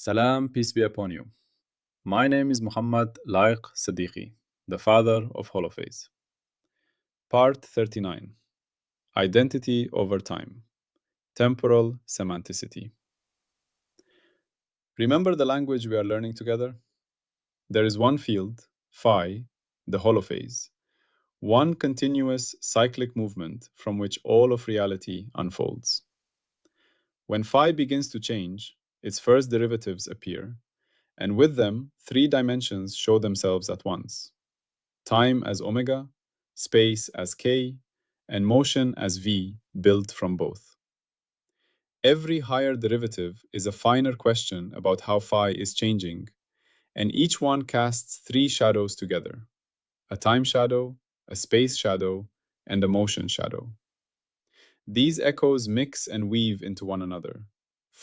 Salam, peace be upon you. My name is Mohammed Layiq Sediqi, the father of Holophase. Part 39. Identity over time. Temporal Semanticity. Remember the language we are learning together? There is one field, phi, the holophase, one continuous cyclic movement from which all of reality unfolds. When phi begins to change, its first derivatives appear, and with them, three dimensions show themselves at once: time as omega, space as k, and motion as v, built from both. Every higher derivative is a finer question about how phi is changing, and each one casts three shadows together: a time shadow, a space shadow, and a motion shadow. These echoes mix and weave into one another,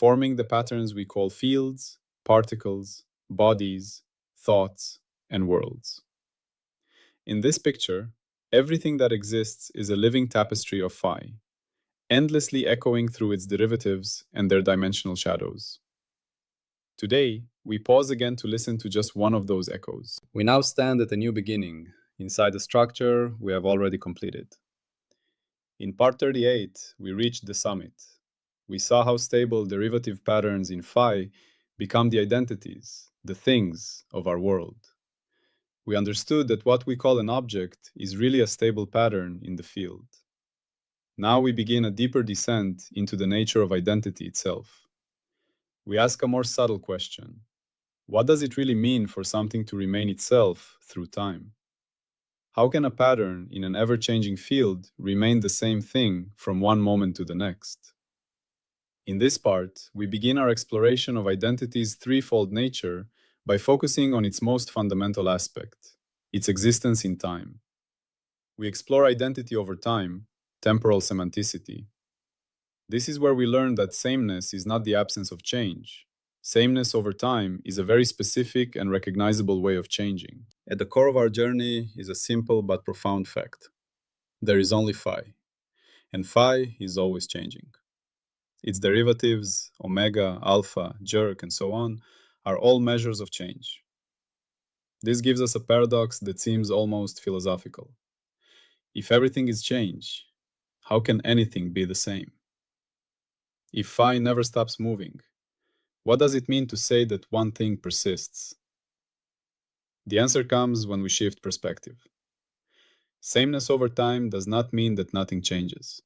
forming the patterns we call fields, particles, bodies, thoughts, and worlds. In this picture, everything that exists is a living tapestry of phi, endlessly echoing through its derivatives and their dimensional shadows. Today, we pause again to listen to just one of those echoes. We now stand at a new beginning, inside a structure we have already completed. In part 38, we reached the summit. We saw how stable derivative patterns in phi become the identities, the things of our world. We understood that what we call an object is really a stable pattern in the field. Now we begin a deeper descent into the nature of identity itself. We ask a more subtle question: what does it really mean for something to remain itself through time? How can a pattern in an ever-changing field remain the same thing from one moment to the next? In this part, we begin our exploration of identity's threefold nature by focusing on its most fundamental aspect, its existence in time. We explore identity over time, temporal semanticity. This is where we learn that sameness is not the absence of change. Sameness over time is a very specific and recognizable way of changing. At the core of our journey is a simple but profound fact. There is only phi, and phi is always changing. Its derivatives, omega, alpha, jerk, and so on, are all measures of change. This gives us a paradox that seems almost philosophical. If everything is change, how can anything be the same? If phi never stops moving, what does it mean to say that one thing persists? The answer comes when we shift perspective. Sameness over time does not mean that nothing changes.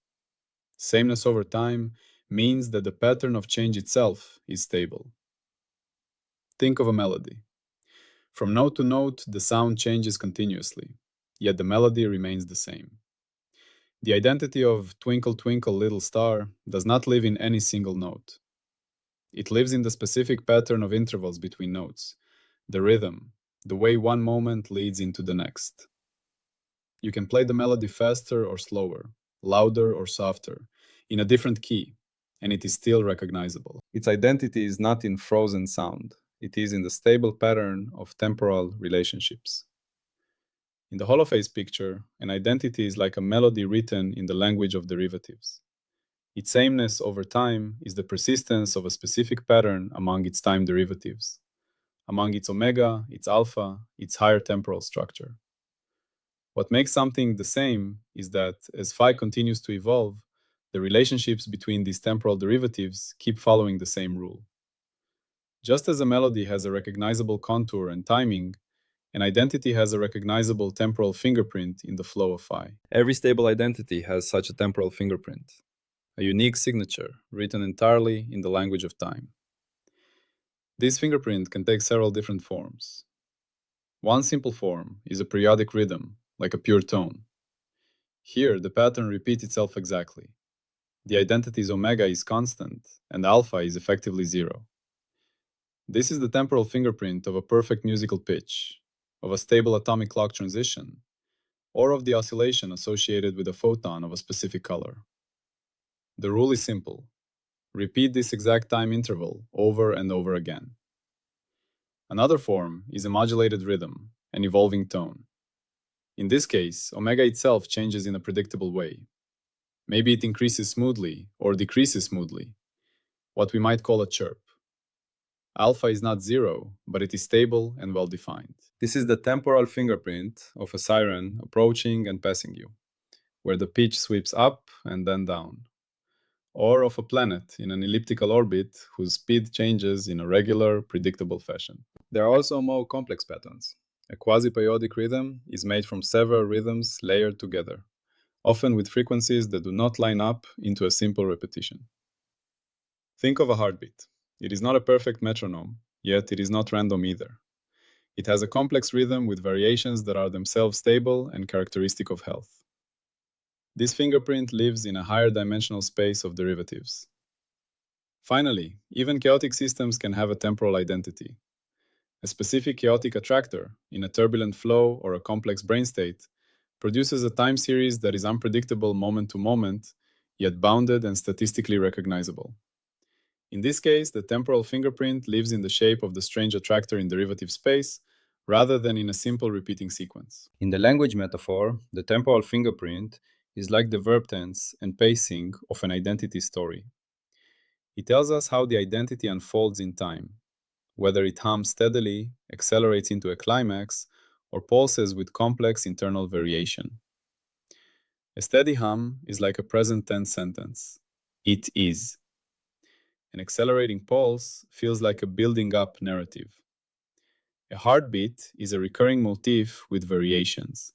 Sameness over time means that the pattern of change itself is stable. Think of a melody. From note to note, the sound changes continuously, yet the melody remains the same. The identity of Twinkle Twinkle Little Star does not live in any single note. It lives in the specific pattern of intervals between notes, the rhythm, the way one moment leads into the next. You can play the melody faster or slower, louder or softer, in a different key, and it is still recognizable. Its identity is not in frozen sound. It is in the stable pattern of temporal relationships. In the holophase picture, an identity is like a melody written in the language of derivatives. Its sameness over time is the persistence of a specific pattern among its time derivatives, among its omega, its alpha, its higher temporal structure. What makes something the same is that as phi continues to evolve, the relationships between these temporal derivatives keep following the same rule. Just as a melody has a recognizable contour and timing, an identity has a recognizable temporal fingerprint in the flow of phi. Every stable identity has such a temporal fingerprint, a unique signature written entirely in the language of time. This fingerprint can take several different forms. One simple form is a periodic rhythm, like a pure tone. Here, the pattern repeats itself exactly. The identity's omega is constant, and alpha is effectively zero. This is the temporal fingerprint of a perfect musical pitch, of a stable atomic clock transition, or of the oscillation associated with a photon of a specific color. The rule is simple. Repeat this exact time interval over and over again. Another form is a modulated rhythm, an evolving tone. In this case, omega itself changes in a predictable way. Maybe it increases smoothly or decreases smoothly, what we might call a chirp. Alpha is not zero, but it is stable and well-defined. This is the temporal fingerprint of a siren approaching and passing you, where the pitch sweeps up and then down, or of a planet in an elliptical orbit whose speed changes in a regular, predictable fashion. There are also more complex patterns. A quasi-periodic rhythm is made from several rhythms layered together, often with frequencies that do not line up into a simple repetition. Think of a heartbeat. It is not a perfect metronome, yet it is not random either. It has a complex rhythm with variations that are themselves stable and characteristic of health. This fingerprint lives in a higher dimensional space of derivatives. Finally, even chaotic systems can have a temporal identity. A specific chaotic attractor in a turbulent flow or a complex brain state produces a time series that is unpredictable moment to moment, yet bounded and statistically recognizable. In this case, the temporal fingerprint lives in the shape of the strange attractor in derivative space, rather than in a simple repeating sequence. In the language metaphor, the temporal fingerprint is like the verb tense and pacing of an identity story. It tells us how the identity unfolds in time, whether it hums steadily, accelerates into a climax, or pulses with complex internal variation. A steady hum is like a present tense sentence. It is. An accelerating pulse feels like a building up narrative. A heartbeat is a recurring motif with variations.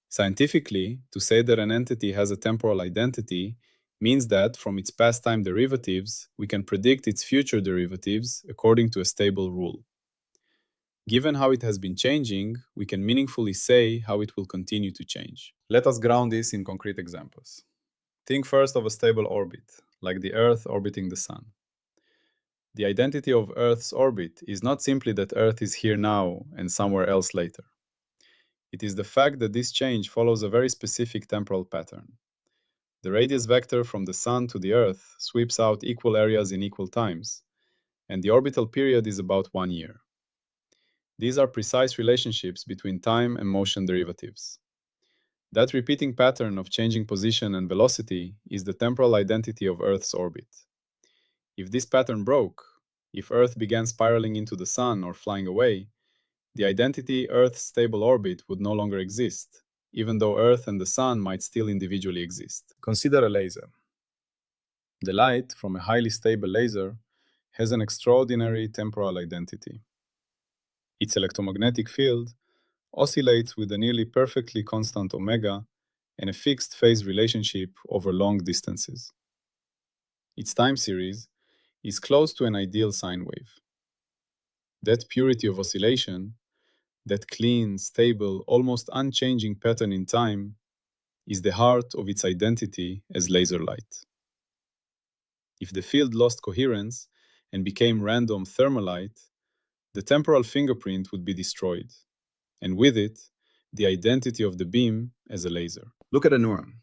Scientifically, to say that an entity has a temporal identity means that from its past time derivatives, we can predict its future derivatives according to a stable rule. Given how it has been changing, we can meaningfully say how it will continue to change. Let us ground this in concrete examples. Think first of a stable orbit, like the Earth orbiting the Sun. The identity of Earth's orbit is not simply that Earth is here now and somewhere else later. It is the fact that this change follows a very specific temporal pattern. The radius vector from the Sun to the Earth sweeps out equal areas in equal times, and the orbital period is about 1 year. These are precise relationships between time and motion derivatives. That repeating pattern of changing position and velocity is the temporal identity of Earth's orbit. If this pattern broke, if Earth began spiraling into the Sun or flying away, the identity Earth's stable orbit would no longer exist, even though Earth and the Sun might still individually exist. Consider a laser. The light from a highly stable laser has an extraordinary temporal identity. Its electromagnetic field oscillates with a nearly perfectly constant omega and a fixed phase relationship over long distances. Its time series is close to an ideal sine wave. That purity of oscillation, that clean, stable, almost unchanging pattern in time, is the heart of its identity as laser light. If the field lost coherence and became random thermalite, the temporal fingerprint would be destroyed, and with it, the identity of the beam as a laser. Look at a neuron.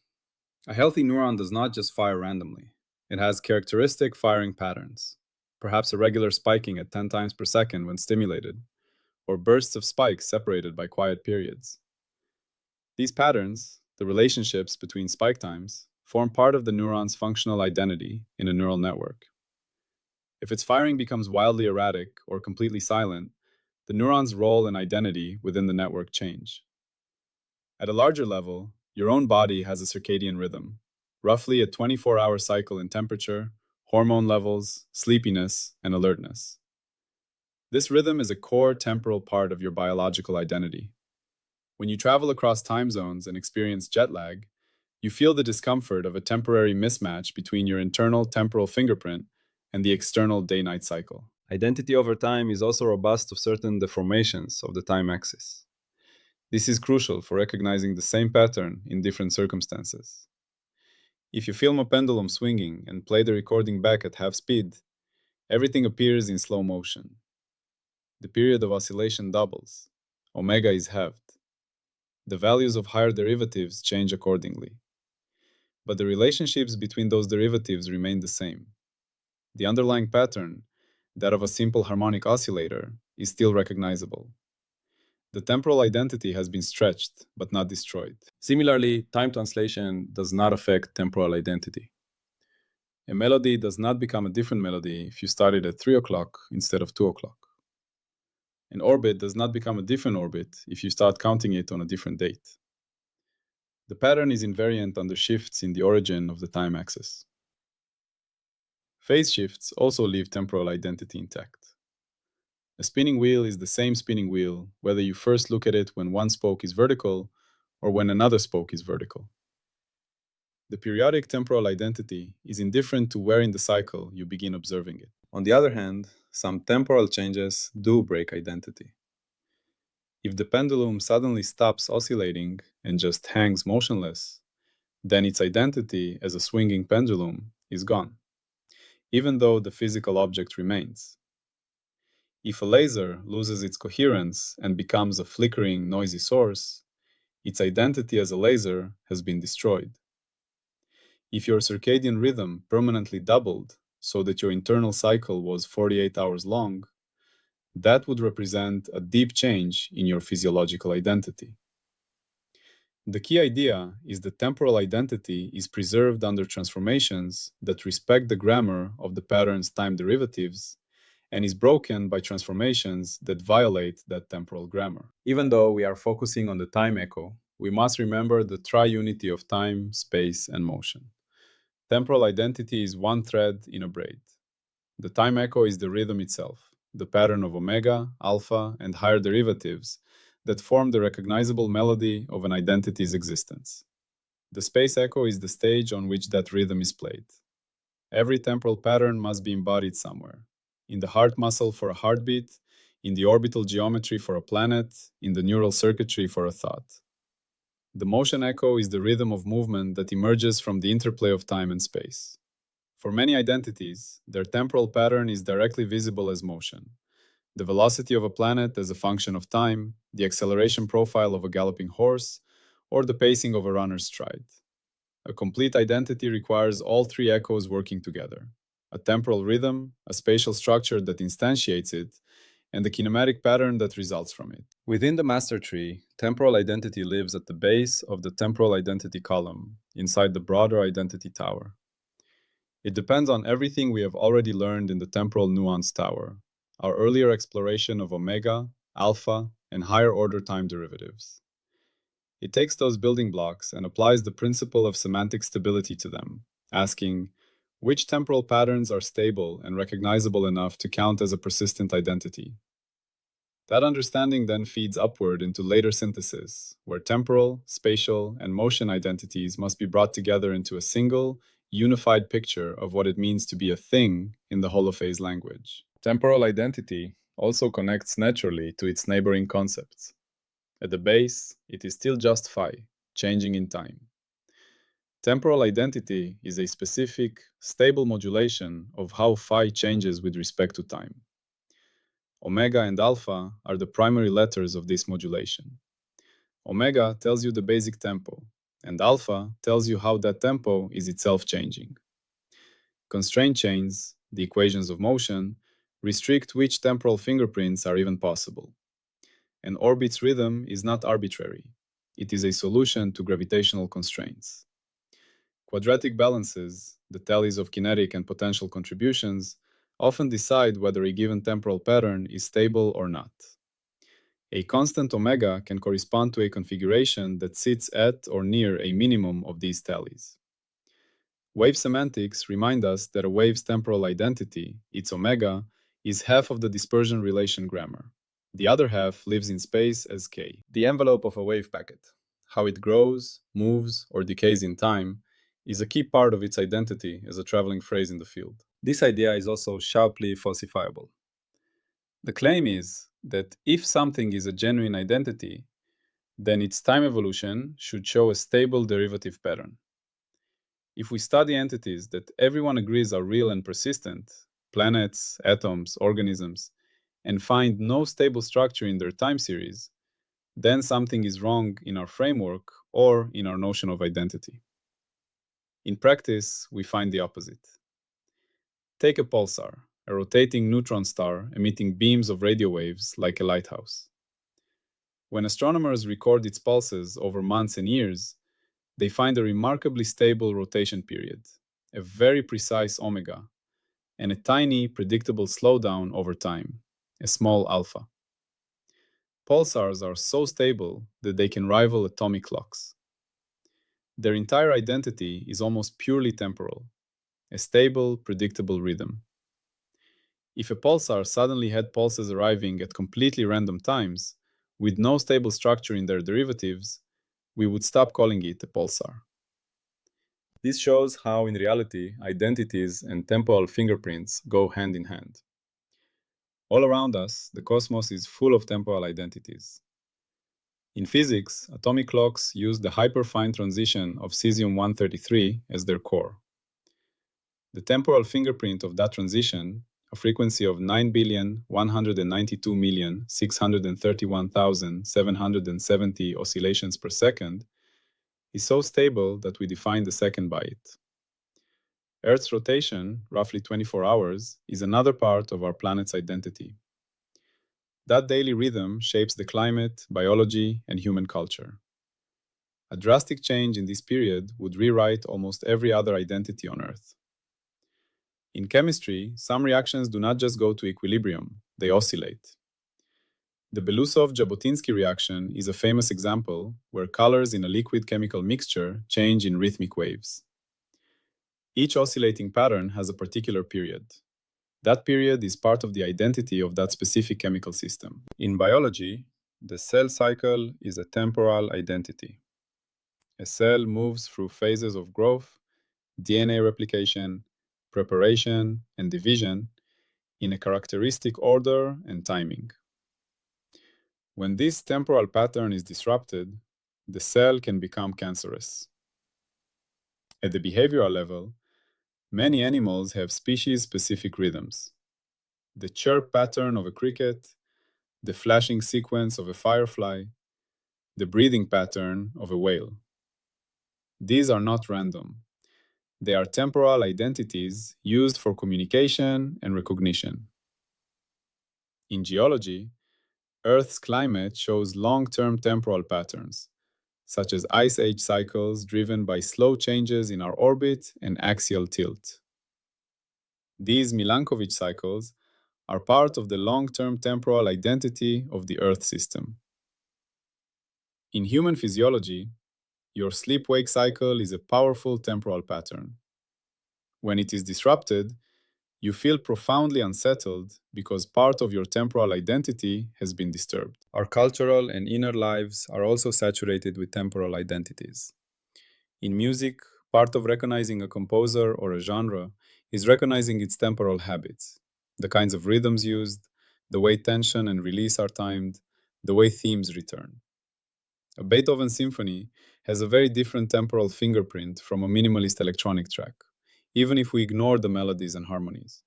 A healthy neuron does not just fire randomly. It has characteristic firing patterns, perhaps a regular spiking at 10 times per second when stimulated, or bursts of spikes separated by quiet periods. These patterns, the relationships between spike times, form part of the neuron's functional identity in a neural network. If its firing becomes wildly erratic or completely silent, the neuron's role and identity within the network change. At a larger level, your own body has a circadian rhythm, roughly a 24-hour cycle in temperature, hormone levels, sleepiness, and alertness. This rhythm is a core temporal part of your biological identity. When you travel across time zones and experience jet lag, you feel the discomfort of a temporary mismatch between your internal temporal fingerprint and the external day-night cycle. Identity over time is also robust to certain deformations of the time axis. This is crucial for recognizing the same pattern in different circumstances. If you film a pendulum swinging and play the recording back at half speed, everything appears in slow motion. The period of oscillation doubles. Omega is halved. The values of higher derivatives change accordingly. But the relationships between those derivatives remain the same. The underlying pattern, that of a simple harmonic oscillator, is still recognizable. The temporal identity has been stretched, but not destroyed. Similarly, time translation does not affect temporal identity. A melody does not become a different melody if you start it at 3 o'clock instead of 2 o'clock. An orbit does not become a different orbit if you start counting it on a different date. The pattern is invariant under shifts in the origin of the time axis. Phase shifts also leave temporal identity intact. A spinning wheel is the same spinning wheel whether you first look at it when one spoke is vertical or when another spoke is vertical. The periodic temporal identity is indifferent to where in the cycle you begin observing it. On the other hand, some temporal changes do break identity. If the pendulum suddenly stops oscillating and just hangs motionless, then its identity as a swinging pendulum is gone, even though the physical object remains. If a laser loses its coherence and becomes a flickering, noisy source, its identity as a laser has been destroyed. If your circadian rhythm permanently doubled so that your internal cycle was 48 hours long, that would represent a deep change in your physiological identity. The key idea is that temporal identity is preserved under transformations that respect the grammar of the pattern's time derivatives and is broken by transformations that violate that temporal grammar. Even though we are focusing on the time echo, we must remember the triunity of time, space, and motion. Temporal identity is one thread in a braid. The time echo is the rhythm itself, the pattern of omega, alpha, and higher derivatives that form the recognizable melody of an identity's existence. The space echo is the stage on which that rhythm is played. Every temporal pattern must be embodied somewhere. In the heart muscle for a heartbeat, in the orbital geometry for a planet, in the neural circuitry for a thought. The motion echo is the rhythm of movement that emerges from the interplay of time and space. For many identities, their temporal pattern is directly visible as motion. The velocity of a planet as a function of time, the acceleration profile of a galloping horse, or the pacing of a runner's stride. A complete identity requires all three echoes working together: a temporal rhythm, a spatial structure that instantiates it, and the kinematic pattern that results from it. Within the master tree, temporal identity lives at the base of the temporal identity column, inside the broader identity tower. It depends on everything we have already learned in the temporal nuance tower, our earlier exploration of omega, alpha, and higher order time derivatives. It takes those building blocks and applies the principle of semantic stability to them, asking, which temporal patterns are stable and recognizable enough to count as a persistent identity? That understanding then feeds upward into later synthesis, where temporal, spatial, and motion identities must be brought together into a single, unified picture of what it means to be a thing in the Holophase language. Temporal identity also connects naturally to its neighboring concepts. At the base, it is still just phi, changing in time. Temporal identity is a specific, stable modulation of how phi changes with respect to time. Omega and alpha are the primary letters of this modulation. Omega tells you the basic tempo, and alpha tells you how that tempo is itself changing. Constraint chains, the equations of motion, restrict which temporal fingerprints are even possible. An orbit's rhythm is not arbitrary. It is a solution to gravitational constraints. Quadratic balances, the tallies of kinetic and potential contributions, often decide whether a given temporal pattern is stable or not. A constant omega can correspond to a configuration that sits at or near a minimum of these tallies. Wave semantics remind us that a wave's temporal identity, its omega, is half of the dispersion relation grammar. The other half lives in space as k. The envelope of a wave packet, how it grows, moves, or decays in time, is a key part of its identity as a traveling phrase in the field. This idea is also sharply falsifiable. The claim is that if something is a genuine identity, then its time evolution should show a stable derivative pattern. If we study entities that everyone agrees are real and persistent, planets, atoms, organisms, and find no stable structure in their time series, then something is wrong in our framework or in our notion of identity. In practice, we find the opposite. Take a pulsar, a rotating neutron star emitting beams of radio waves like a lighthouse. When astronomers record its pulses over months and years, they find a remarkably stable rotation period, a very precise omega, and a tiny, predictable slowdown over time, a small alpha. Pulsars are so stable that they can rival atomic clocks. Their entire identity is almost purely temporal, a stable, predictable rhythm. If a pulsar suddenly had pulses arriving at completely random times, with no stable structure in their derivatives, we would stop calling it a pulsar. This shows how, in reality, identities and temporal fingerprints go hand in hand. All around us, the cosmos is full of temporal identities. In physics, atomic clocks use the hyperfine transition of cesium-133 as their core. The temporal fingerprint of that transition, a frequency of 9,192,631,770 oscillations per second, is so stable that we define the second by it. Earth's rotation, roughly 24 hours, is another part of our planet's identity. That daily rhythm shapes the climate, biology, and human culture. A drastic change in this period would rewrite almost every other identity on Earth. In chemistry, some reactions do not just go to equilibrium, they oscillate. The Belousov-Jabotinsky reaction is a famous example where colors in a liquid chemical mixture change in rhythmic waves. Each oscillating pattern has a particular period. That period is part of the identity of that specific chemical system. In biology, the cell cycle is a temporal identity. A cell moves through phases of growth, DNA replication, preparation, and division in a characteristic order and timing. When this temporal pattern is disrupted, the cell can become cancerous. At the behavioral level, many animals have species-specific rhythms. The chirp pattern of a cricket, the flashing sequence of a firefly, the breathing pattern of a whale. These are not random. They are temporal identities used for communication and recognition. In geology, Earth's climate shows long-term temporal patterns, such as ice age cycles driven by slow changes in our orbit and axial tilt. These Milankovitch cycles are part of the long-term temporal identity of the Earth system. In human physiology, your sleep-wake cycle is a powerful temporal pattern. When it is disrupted, you feel profoundly unsettled because part of your temporal identity has been disturbed. Our cultural and inner lives are also saturated with temporal identities. In music, part of recognizing a composer or a genre is recognizing its temporal habits, the kinds of rhythms used, the way tension and release are timed, the way themes return. A Beethoven symphony has a very different temporal fingerprint from a minimalist electronic track, even if we ignore the melodies and harmonies.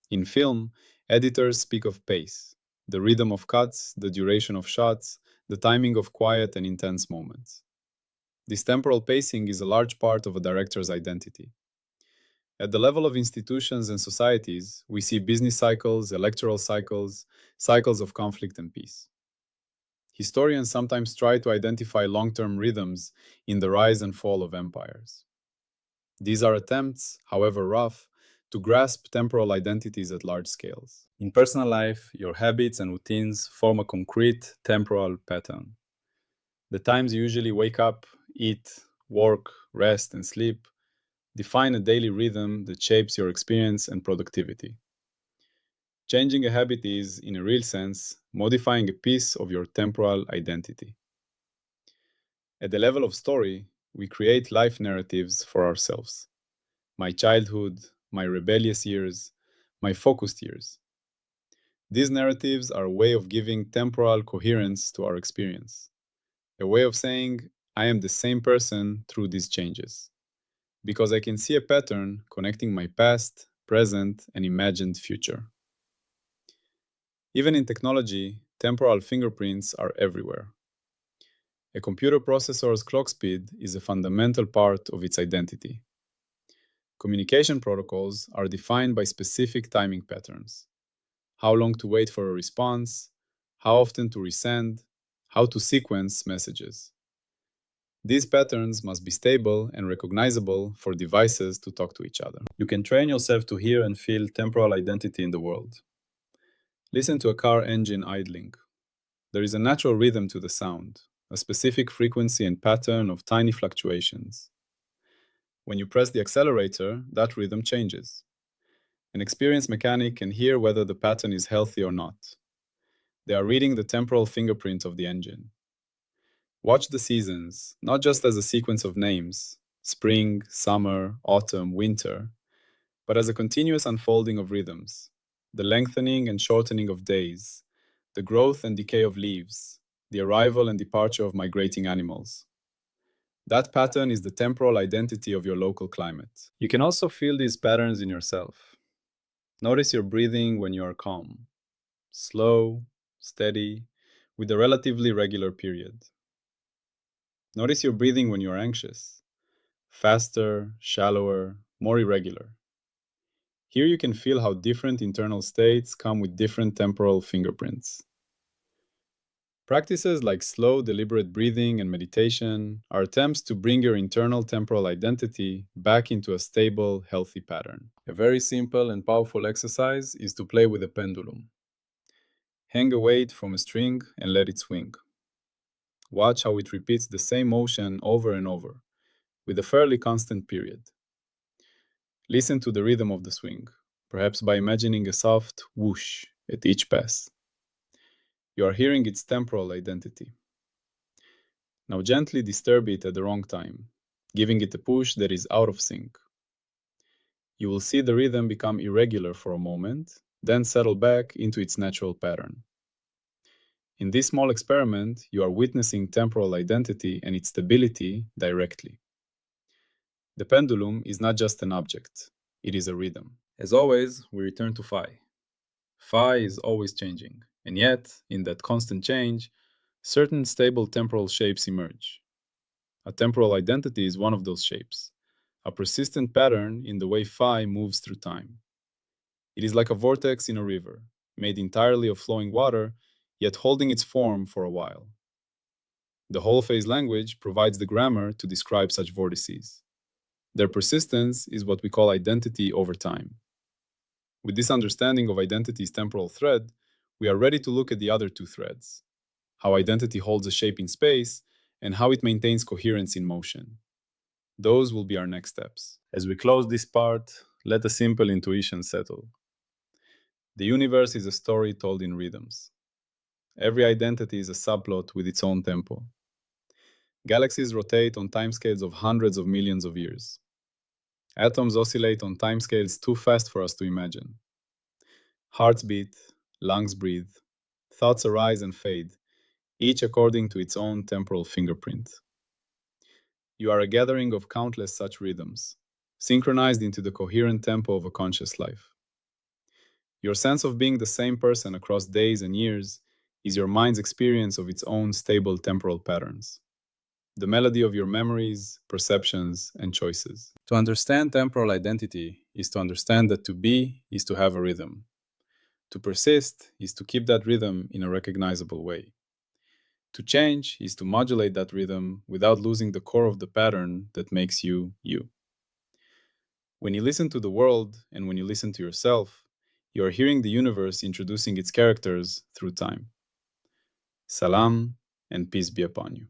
In film, editors speak of pace, the rhythm of cuts, the duration of shots, the timing of quiet and intense moments. This temporal pacing is a large part of a director's identity. At the level of institutions and societies, we see business cycles, electoral cycles, cycles of conflict and peace. Historians sometimes try to identify long-term rhythms in the rise and fall of empires. These are attempts, however rough, to grasp temporal identities at large scales. In personal life, your habits and routines form a concrete temporal pattern. The times you usually wake up, eat, work, rest, and sleep define a daily rhythm that shapes your experience and productivity. Changing a habit is, in a real sense, modifying a piece of your temporal identity. At the level of story, we create life narratives for ourselves. My childhood, my rebellious years, my focused years. These narratives are a way of giving temporal coherence to our experience, a way of saying, I am the same person through these changes, because I can see a pattern connecting my past, present, and imagined future. Even in technology, temporal fingerprints are everywhere. A computer processor's clock speed is a fundamental part of its identity. Communication protocols are defined by specific timing patterns. How long to wait for a response, how often to resend, how to sequence messages. These patterns must be stable and recognizable for devices to talk to each other. You can train yourself to hear and feel temporal identity in the world. Listen to a car engine idling. There is a natural rhythm to the sound, a specific frequency and pattern of tiny fluctuations. When you press the accelerator, that rhythm changes. An experienced mechanic can hear whether the pattern is healthy or not. They are reading the temporal fingerprint of the engine. Watch the seasons, not just as a sequence of names, spring, summer, autumn, winter, but as a continuous unfolding of rhythms, the lengthening and shortening of days, the growth and decay of leaves, the arrival and departure of migrating animals. That pattern is the temporal identity of your local climate. You can also feel these patterns in yourself. Notice your breathing when you are calm, slow, steady, with a relatively regular period. Notice your breathing when you are anxious, faster, shallower, more irregular. Here you can feel how different internal states come with different temporal fingerprints. Practices like slow, deliberate breathing and meditation are attempts to bring your internal temporal identity back into a stable, healthy pattern. A very simple and powerful exercise is to play with a pendulum. Hang a weight from a string and let it swing. Watch how it repeats the same motion over and over, with a fairly constant period. Listen to the rhythm of the swing, perhaps by imagining a soft whoosh at each pass. You are hearing its temporal identity. Now gently disturb it at the wrong time, giving it a push that is out of sync. You will see the rhythm become irregular for a moment, then settle back into its natural pattern. In this small experiment, you are witnessing temporal identity and its stability directly. The pendulum is not just an object, it is a rhythm. As always, we return to phi. Phi is always changing, and yet, in that constant change, certain stable temporal shapes emerge. A temporal identity is one of those shapes, a persistent pattern in the way phi moves through time. It is like a vortex in a river, made entirely of flowing water, yet holding its form for a while. The Holophase language provides the grammar to describe such vortices. Their persistence is what we call identity over time. With this understanding of identity's temporal thread, we are ready to look at the other two threads: how identity holds a shape in space and how it maintains coherence in motion. Those will be our next steps. As we close this part, let a simple intuition settle. The universe is a story told in rhythms. Every identity is a subplot with its own tempo. Galaxies rotate on timescales of hundreds of millions of years. Atoms oscillate on timescales too fast for us to imagine. Hearts beat, lungs breathe, thoughts arise and fade, each according to its own temporal fingerprint. You are a gathering of countless such rhythms, synchronized into the coherent tempo of a conscious life. Your sense of being the same person across days and years is your mind's experience of its own stable temporal patterns, the melody of your memories, perceptions, and choices. To understand temporal identity is to understand that to be is to have a rhythm. To persist is to keep that rhythm in a recognizable way. To change is to modulate that rhythm without losing the core of the pattern that makes you, you. When you listen to the world and when you listen to yourself, you are hearing the universe introducing its characters through time. Salam, and peace be upon you.